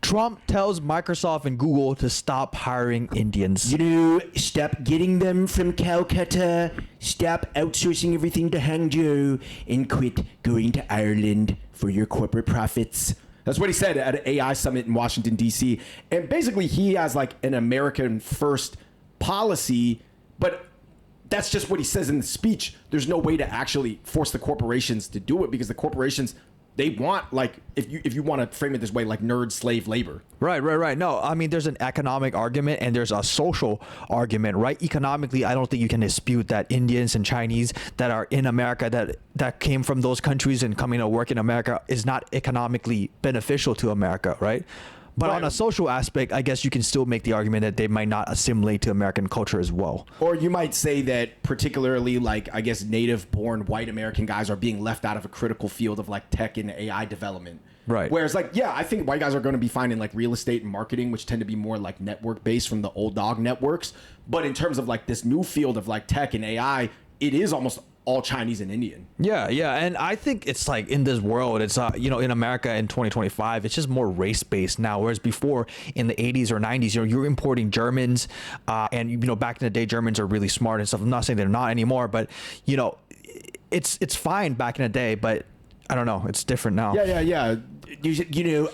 Trump tells Microsoft and Google to stop hiring Indians. You know, stop getting them from Calcutta, stop outsourcing everything to Hangzhou, and quit going to Ireland for your corporate profits. That's what he said at an AI summit in Washington, D.C. And basically, he has like an American first policy, but that's just what he says in the speech. There's no way to actually force the corporations to do it because the corporations, they want, like, if you want to frame it this way, like nerd slave labor. Right. No, I mean, there's an economic argument and there's a social argument, right? Economically, I don't think you can dispute that Indians and Chinese that are in America that came from those countries and coming to work in America is not economically beneficial to America, right? But on a social aspect, I guess you can still make the argument that they might not assimilate to American culture as well. Or you might say that particularly, like, I guess, native-born white American guys are being left out of a critical field of, like, tech and AI development. Right. Whereas, like, yeah, I think white guys are going to be fine in, like, real estate and marketing, which tend to be more, like, network-based from the old dog networks. But in terms of, like, this new field of, like, tech and AI, it is almost all Chinese and Indian. Yeah. And I think it's like in this world, it's, in America in 2025, it's just more race-based now. Whereas before in the 80s or 90s, you're importing Germans and, back in the day, Germans are really smart and stuff. I'm not saying they're not anymore, but, it's fine back in the day, but I don't know. It's different now. Yeah.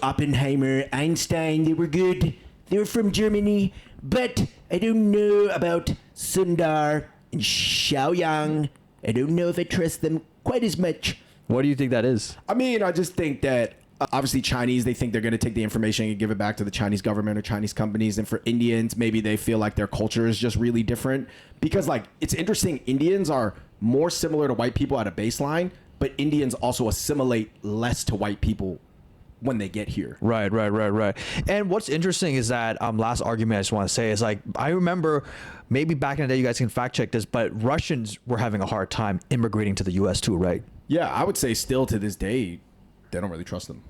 Oppenheimer, Einstein, they were good. They were from Germany. But I don't know about Sundar and Xiaoyang. I don't know if I trust them quite as much. What do you think that is? I mean, I just think that obviously Chinese, they think they're going to take the information and give it back to the Chinese government or Chinese companies. And for Indians, maybe they feel like their culture is just really different. Because, like, it's interesting. Indians are more similar to white people at a baseline, but Indians also assimilate less to white people when they get here. Right. And what's interesting is that last argument I just want to say is, like, I remember maybe back in the day, you guys can fact check this, but Russians were having a hard time immigrating to the U.S. too, right? Yeah, I would say still to this day, they don't really trust them.